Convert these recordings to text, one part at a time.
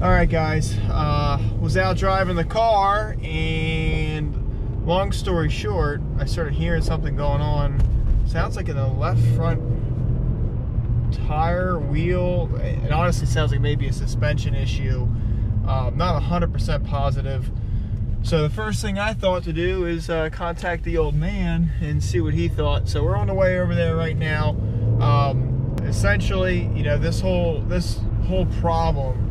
All right, guys, was out driving the car, and long story short, I started hearing something going on. Sounds like in the left front tire wheel. It honestly sounds like maybe a suspension issue. Not 100% positive. So the first thing I thought to do is contact the old man and see what he thought. So we're on the way over there right now. Essentially, you know, this whole problem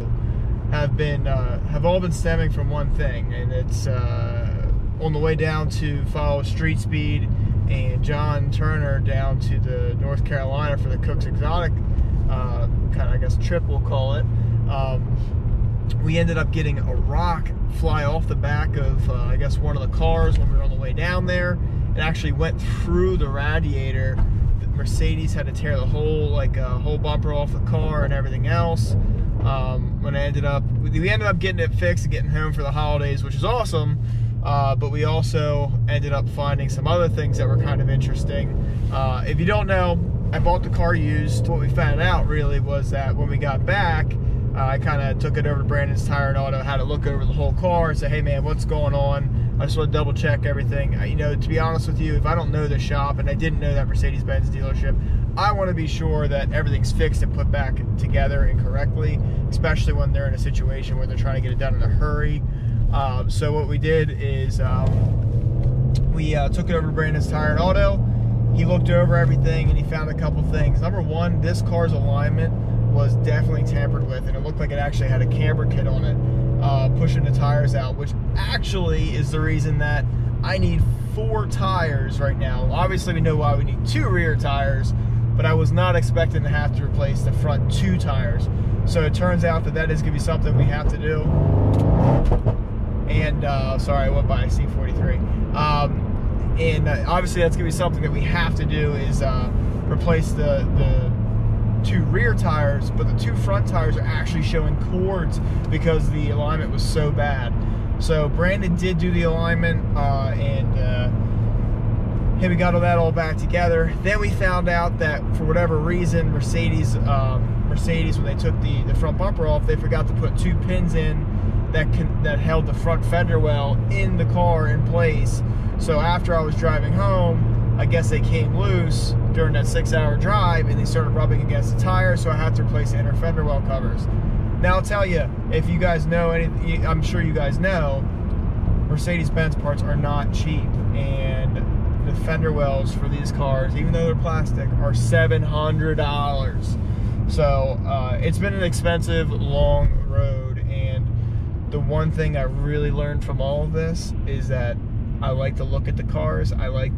have all been stemming from one thing, and it's on the way down to follow Streetspeed and Jon Turner down to the North Carolina for the Kooks Exotic kind of, I guess, trip, we'll call it. We ended up getting a rock fly off the back of I guess one of the cars when we were on the way down there. It actually went through the radiator. The Mercedes had to tear the whole whole bumper off the car and everything else. When we ended up getting it fixed and getting home for the holidays, which is awesome. But we also ended up finding some other things that were kind of interesting. If you don't know, I bought the car used. What we found out really was that when we got back, I kind of took it over to Brandon's Tire and Auto, had to look over the whole car and say, hey man, what's going on? I just want to double check everything. You know, to be honest with you, if I don't know the shop and I didn't know that Mercedes-Benz dealership, I want to be sure that everything's fixed and put back together and correctly, especially when they're in a situation where they're trying to get it done in a hurry. So what we did is we took it over to Brandon's Tire and Auto. He looked over everything and he found a couple things. Number one, this car's alignment was definitely tampered with, and it looked like it actually had a camber kit on it, pushing the tires out, which actually is the reason that I need 4 tires right now. Obviously, we know why we need 2 rear tires, but I was not expecting to have to replace the front 2 tires. So it turns out that that is going to be something we have to do. And sorry, I went by C43. And obviously that's going to be something that we have to do, is replace the 2 rear tires, but the 2 front tires are actually showing cords because the alignment was so bad. So Brandon did do the alignment, and we got all that back together. Then we found out that for whatever reason, Mercedes, when they took the front bumper off, they forgot to put 2 pins in that held the front fender well in the car in place. So after I was driving home, I guess they came loose during that 6-hour drive, and they started rubbing against the tire, so I had to replace the inner fender well covers. Now I'll tell you, if you guys know anything, I'm sure you guys know, Mercedes-Benz parts are not cheap, and the fender wells for these cars, even though they're plastic, are $700. So it's been an expensive, long road, and the one thing I really learned from all of this is that I like to look at the cars. I like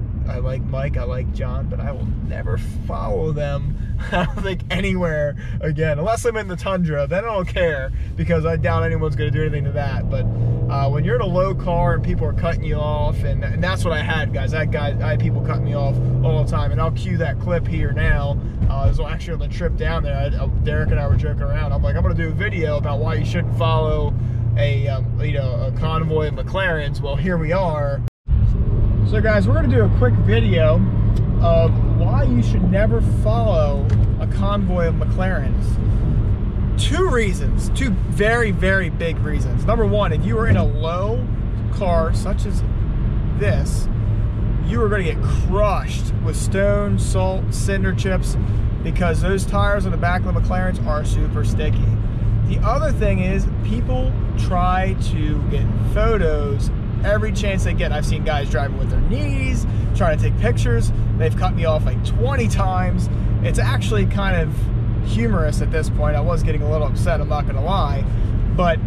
Mike, I like John, but I will never follow them, I don't think, anywhere again, unless I'm in the tundra. Then I don't care, because I doubt anyone's going to do anything to that. But when you're in a low car and people are cutting you off, and that's what I had, guys. I had people cutting me off all the time, and I'll cue that clip here now. It was actually on the trip down there. Derek and I were joking around. I'm like, I'm going to do a video about why you shouldn't follow a convoy of McLarens. Well, here we are. So guys, we're going to do a quick video of why you should never follow a convoy of McLarens. 2 reasons, 2 very, very big reasons. Number one, if you are in a low car such as this, you are going to get crushed with stone, salt, cinder chips, because those tires on the back of the McLarens are super sticky. The other thing is, people try to get photos every chance they get. I've seen guys driving with their knees, trying to take pictures. They've cut me off like 20 times. It's actually kind of humorous at this point. I was getting a little upset, I'm not gonna lie, but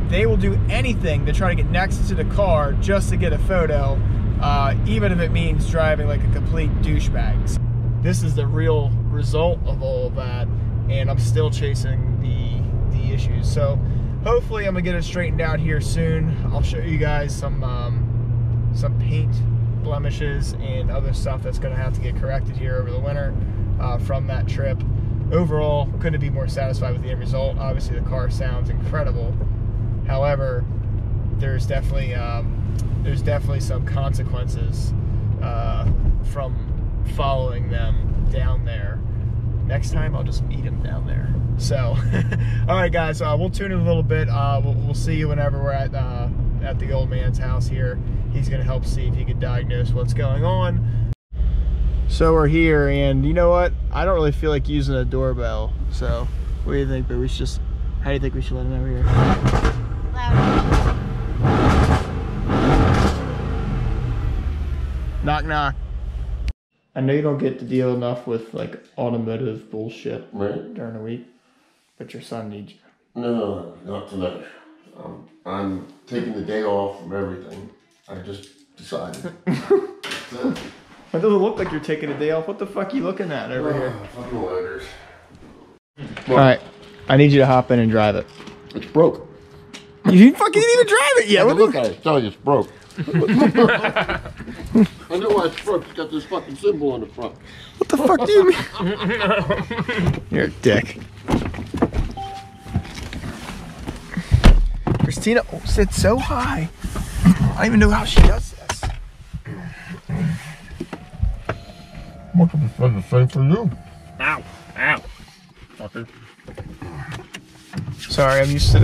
they will do anything to try to get next to the car just to get a photo, even if it means driving like a complete douchebag. This is the real result of all of that, and I'm still chasing the issues. So hopefully I'm gonna get it straightened out here soon. I'll show you guys some paint blemishes and other stuff that's gonna have to get corrected here over the winter from that trip. Overall, couldn't be more satisfied with the end result. Obviously the car sounds incredible. However, there's definitely some consequences from following them down there. Next time I'll just meet him down there. So, all right, guys, we'll tune in a little bit. We'll see you whenever we're at the old man's house here. He's gonna help see if he can diagnose what's going on. So we're here, and you know what? I don't really feel like using a doorbell. So, what do you think? But we should just. How do you think we should let him over here? Loud. Knock, knock. I know you don't get to deal enough with like automotive bullshit during the week, but your son needs you. No, not tonight. I'm taking the day off from everything. I just decided. It doesn't look like you're taking a day off. What the fuck are you looking at over here? Fucking loaders. Alright, I need you to hop in and drive it. It's broke. You fucking didn't even drive it yet. Look at it. Tell you it's broke. I know why it's broke. It's got this fucking symbol on the front. What the fuck do you mean? You're a dick. Christina sits so high. I don't even know how she does this. What could be the same for you? Ow. Ow. Fucker. Sorry, I'm used to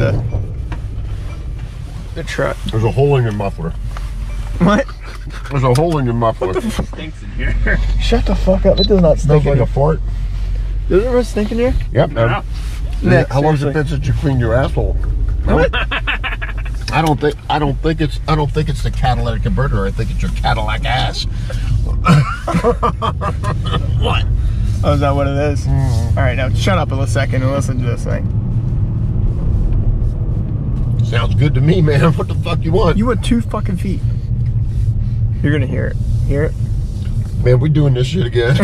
the truck. There's a hole in your muffler. What? There's a hole in your muffler. What the fuck stinks in here? Shut the fuck up. It does not stink. Smells like a fart. Does it really stink in here? Yep. No. How long has it been since you cleaned your asshole? What? I don't think it's the catalytic converter. I think it's your Cadillac ass. What? Oh, is that what it is? All right, now shut up a second and listen to this thing. Sounds good to me, man. What the fuck you want? You want 2 fucking feet. You're gonna hear it. Hear it? Man, we're doing this shit again.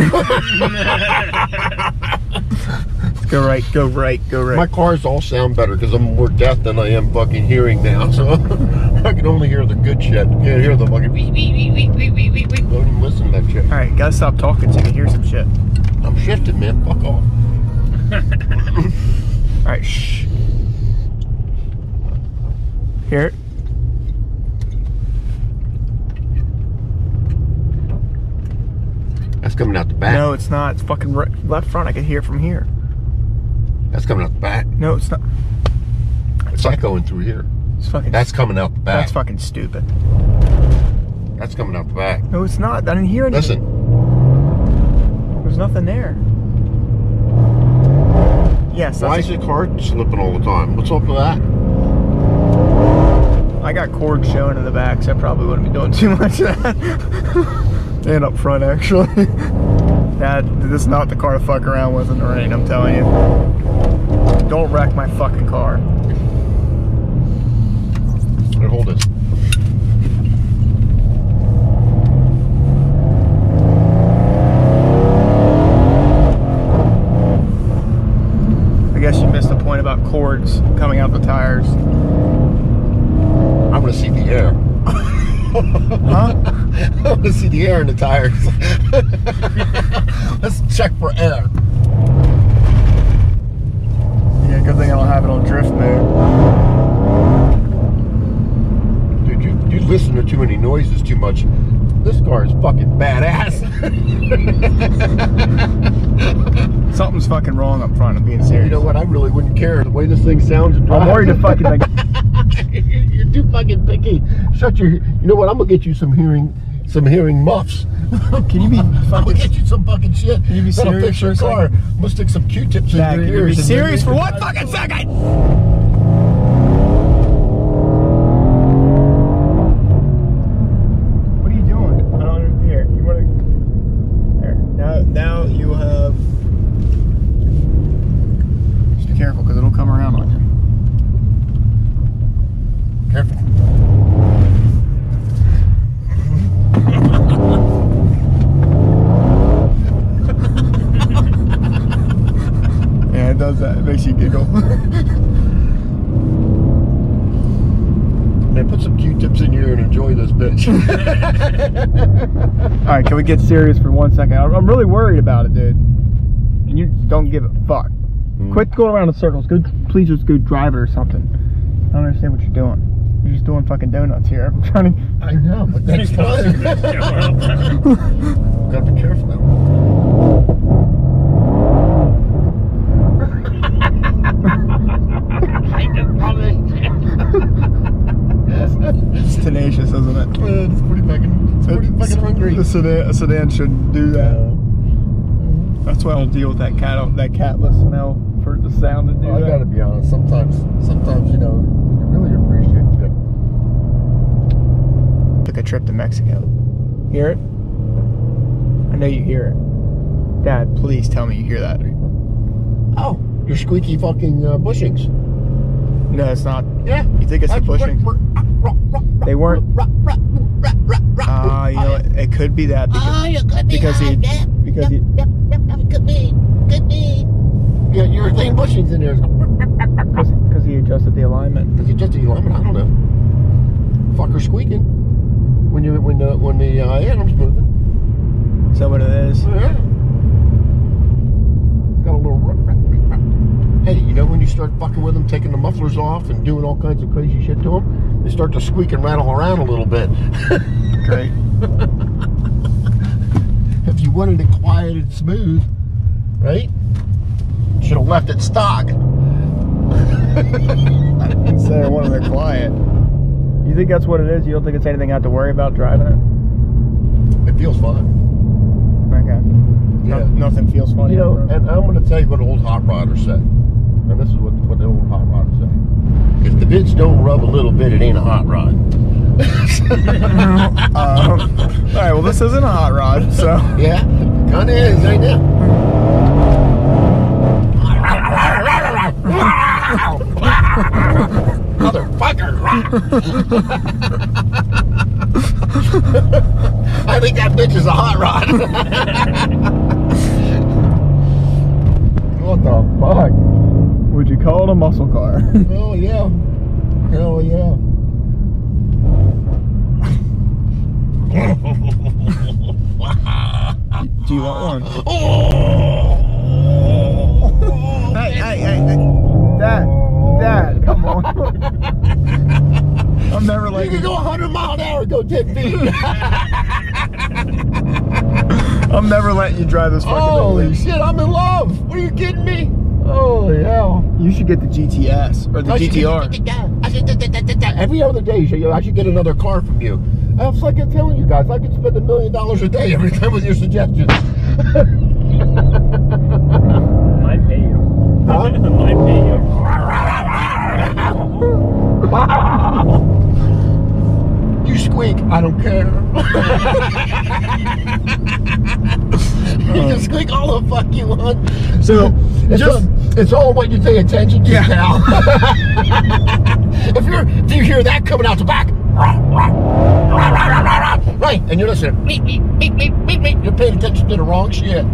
Go right, go right, go right. My cars all sound better because I'm more deaf than I am fucking hearing now. So I can only hear the good shit. Can't hear the fucking beep, beep, beep, beep, beep, beep, beep, beep. Don't even listen to that shit. All right, gotta stop talking so you can hear some shit. I'm shifting, man. Fuck off. All right, shh. Hear it? That's coming out the back. No, it's not. It's fucking left front. I can hear it from here. That's coming out the back. No, it's not. It's like going through here. It's fucking. That's coming out the back. That's fucking stupid. That's coming out the back. No, it's not. I didn't hear anything. Listen. There's nothing there. Yes. Why is your car slipping all the time? What's up with that? I got cords showing in the back, so I probably wouldn't be doing too much of that. And up front, actually. This is not the car to fuck around with in the rain, I'm telling you. Don't wreck my fucking car. Here, hold this. I guess you missed the point about cords coming out the tires. I want to see the air. Huh? I want to see the air in the tires. Let's check for air. Yeah, good thing I don't have it on drift mode. Dude, you listen to too many noises too much. This car is fucking badass. Something's fucking wrong up front, I'm being serious. You know what? I really wouldn't care the way this thing sounds and drives. I'm worried to fucking like... You're too fucking picky. Shut your... You know what? I'm gonna get you some hearing muffs. Can you be fucking... I'm gonna get you some fucking shit. Can you be That'll serious fix your for a car. second? I'm gonna stick some Q-tips in Dad, your can you ears. be serious for 1 fucking second? What are you doing? I don't... Here, you wanna... There. Now you have... Just be careful, because it'll come around on you. Careful. Yeah, it does that. It makes you giggle. Man, put some Q-tips in your ear and enjoy this bitch. Alright, can we get serious for 1 second? I'm really worried about it, dude. And you don't give a fuck. Quit going around in circles. Please just go drive it or something. I don't understand what you're doing. You're just doing fucking donuts here. I'm trying to... I know, but that's fine. Gotta be careful now. A sedan shouldn't do that. That's why I don't deal with that catless smell for the sound to do that. I gotta be honest. Sometimes you know, you really appreciate it. Took a trip to Mexico. Hear it? I know you hear it. Dad, please tell me you hear that. Oh, your squeaky fucking bushings. No, it's not. Yeah. You think it's the bushings? They weren't. You know, it could be that because he. Could be. Yeah, your thing bushings in there. Because he adjusted the alignment. Because he adjusted the alignment. I don't know. Fucker squeaking when the animal's moving. Is that what it is? Yeah. Got a little. Hey, you know when you start fucking with them, taking the mufflers off and doing all kinds of crazy shit to them, they start to squeak and rattle around a little bit. Great. If you wanted it quiet and smooth, right? Should have left it stock. I didn't say I wanted it quiet. You think that's what it is? You don't think it's anything I have to worry about driving it? It feels fine. Okay. Yeah. Nothing feels funny. You know, and I'm going to tell you what old hot rodders say. And this is what the old hot rodders say. If the bits don't rub a little bit, it ain't a hot rod. All right, well, this isn't a hot rod, so. Yeah, kind of is, ain't it? Motherfucker! I think that bitch is a hot rod. What the fuck? Would you call it a muscle car? Oh yeah. Hell yeah. Do you want one? Oh. Hey. Dad, come on. I'm never like. You can go 100 miles an hour, go 10 feet. I'm never letting you drive this fucking Holy thing. shit, I'm in love. What are you kidding me? Holy hell. You should get the GTS or the GTR. Every other day, I should get another car from you. I was like I'm telling you guys, I could spend $1 million a day every time with your suggestions. Might pay you. Huh? Might pay you. You squeak, I don't care. You can squeak all the fuck you want. So, it's all what you pay attention to now. If you hear that coming out the back, right, and you're listening, you're paying attention to the wrong shit.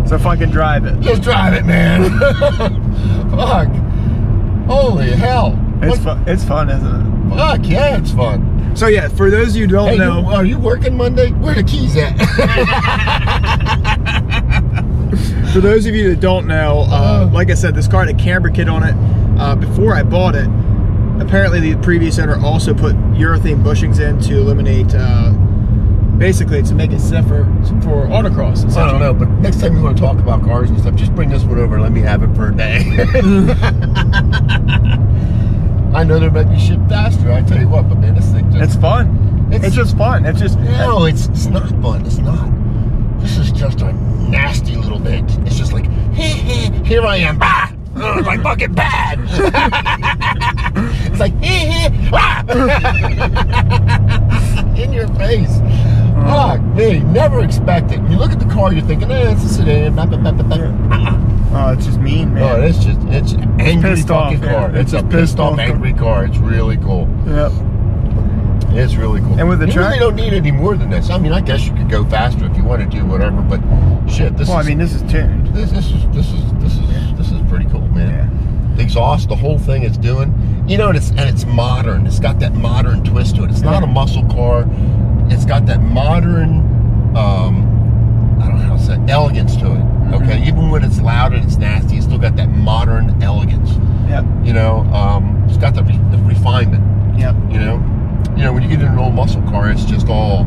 So fucking drive it. Just drive it, man. Fuck. Holy hell. It's fun, isn't it? Fuck yeah, it's fun. So yeah, for those of you who don't know, are you working Monday? Where are the keys at? For those of you that don't know, like I said, this car had a camber kit on it. Before I bought it, apparently the previous owner also put urethane bushings in to eliminate, basically to make it safer for autocross. I don't know, but next time you want to talk about cars and stuff, just bring this one over and let me have it for a day. I know there might be shit faster, I tell you what, but man, this thing just... It's fun. It's just fun. It's just... No, it's not fun. It's not. This is just a nasty little bit. It's just like, here I am. Ah! It's like fucking bad. It's like, ah! In your face. Fuck me. Never expect it. You look at the car, you're thinking, it's a sedan. Oh, it's just mean, man. Oh, it's angry pissed fucking off, car. yeah. It's a pissed off angry car. It's really cool. Yep. It's really cool. And with the you track, really don't need any more than this. I mean, I guess you could go faster if you want to do whatever, but shit, this is. Well, I mean, this is tuned. This is pretty cool, man. Yeah. The exhaust, the whole thing it's doing, you know, and it's modern. It's got that modern twist to it. It's not a muscle car. It's got that modern, I don't know how to say, elegance to it. Okay, even when it's loud and it's nasty, it's still got that modern elegance. Yep. You know, it's got the refinement. Yep. You know, when you get in an old muscle car, it's just all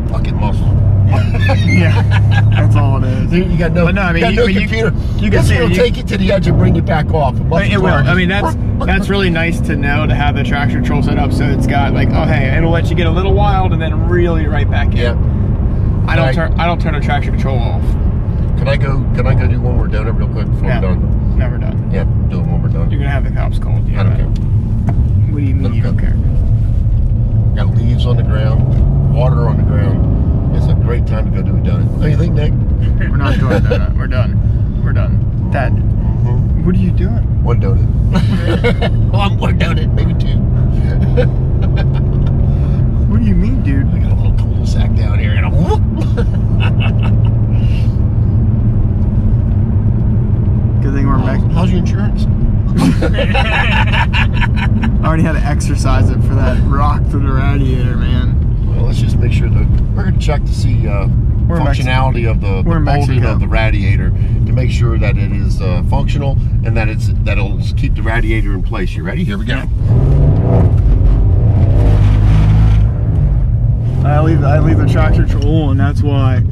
fucking muscle. Yeah. Yeah, that's all it is. You got no, But no, I mean, got no you computer. you can This see will take it to the edge and bring you back off. It will. I mean, that's really nice to know, to have the traction control set up so it's got like, oh hey, it'll let you get a little wild and then really right back in. Yeah. I don't turn the traction control off. Can I go do one more donut real quick before we're done? Never done. Yeah, do it when we're done. You're gonna have the cops called. I don't care. What do you mean you don't care? Got leaves on the ground, water on the ground. It's a great time to go do a donut. What do you think, Nick? We're not doing donut. We're done. We're done. Dad, what are you doing? One donut. One donut, maybe two. What do you mean, dude? I got a little cul-de-sac down here and a whoop. Good thing we're How's your insurance? I already had to exercise it for that rock through the radiator, man. Well, let's just make sure that we're going to check to see functionality of the bolting of the radiator to make sure that it is functional and that it'll keep the radiator in place. You ready? Here we go. I leave the traction control on, that's why.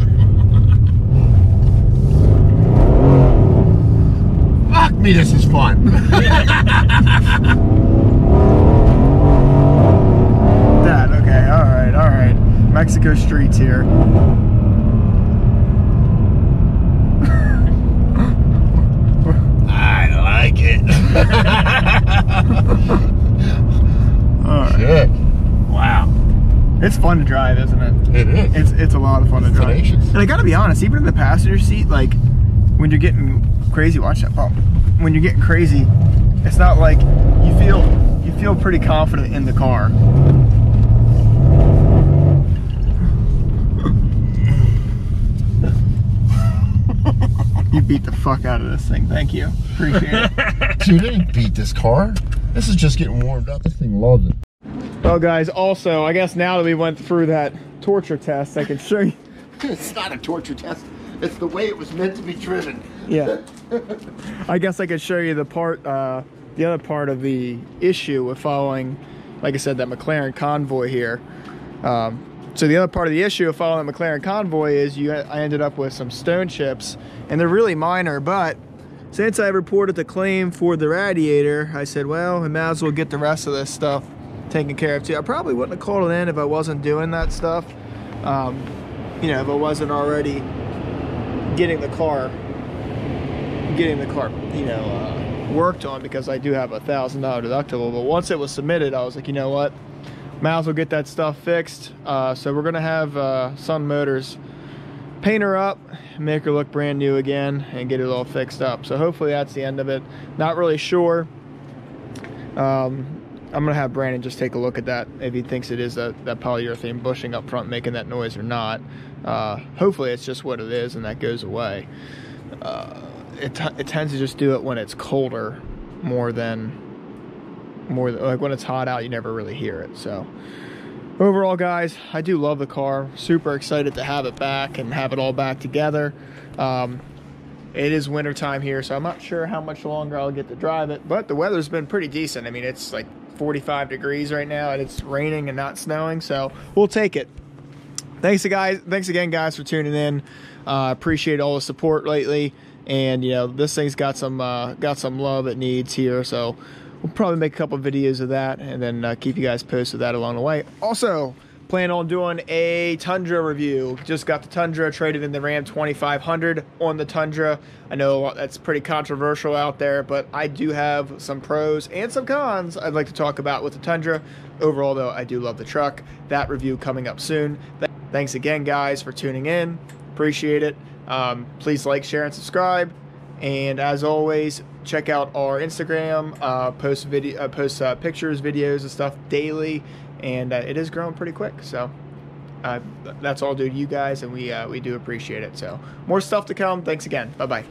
Fuck me, this is fun. Dad, okay, all right. Mexico streets here. I like it. All right. Shit. Wow. It's fun to drive, isn't it? It is. It's a lot of fun to drive. Tenacious. And I gotta be honest, even in the passenger seat, like when you're getting crazy, watch that bump. When you're getting crazy, it's not like you feel pretty confident in the car. You beat the fuck out of this thing. Thank you. Appreciate it. Dude, I didn't beat this car. This is just getting warmed up. This thing loves it. Well, guys, also, I guess now that we went through that torture test, I can show you. It's not a torture test. It's the way it was meant to be driven. Yeah. I guess I could show you the other part of the issue with following, like I said, that McLaren convoy here. So the other part of the issue of following the McLaren convoy is I ended up with some stone chips, and they're really minor, but since I reported the claim for the radiator, I said, well, I might as well get the rest of this stuff taken care of too. I probably wouldn't have called it in if I wasn't doing that stuff. You know, if I wasn't already getting the car, you know, worked on, because I do have a $1,000 deductible. But once it was submitted, I was like, you know what, might as well get that stuff fixed. So we're gonna have Sun Motors paint her up, make her look brand new again, and get it all fixed up. So hopefully that's the end of it. Not really sure. I'm gonna have Brandon just take a look at that, if he thinks it is that polyurethane bushing up front making that noise or not. Hopefully it's just what it is and that goes away. It tends to just do it when it's colder more than like when it's hot out, you never really hear it. So overall, guys, I do love the car. Super excited to have it back and have it all back together. It is winter time here, so I'm not sure how much longer I'll get to drive it, but the weather's been pretty decent. I mean, it's like 45 degrees right now, and it's raining and not snowing, so we'll take it. Thanks again, guys, for tuning in. Appreciate all the support lately, and you know, this thing's got some love it needs here, so we'll probably make a couple videos of that, and then keep you guys posted with that along the way. Also, plan on doing a Tundra review. Just got the Tundra, traded in the Ram 2500 on the Tundra. I know that's pretty controversial out there, but I do have some pros and some cons I'd like to talk about with the Tundra. Overall, though, I do love the truck. That review coming up soon. Thanks again, guys, for tuning in. Appreciate it. Please like, share, and subscribe. And as always, check out our Instagram. Post pictures, videos, and stuff daily. And it is growing pretty quick, so that's all due to you guys, and we do appreciate it. So more stuff to come. Thanks again. Bye-bye.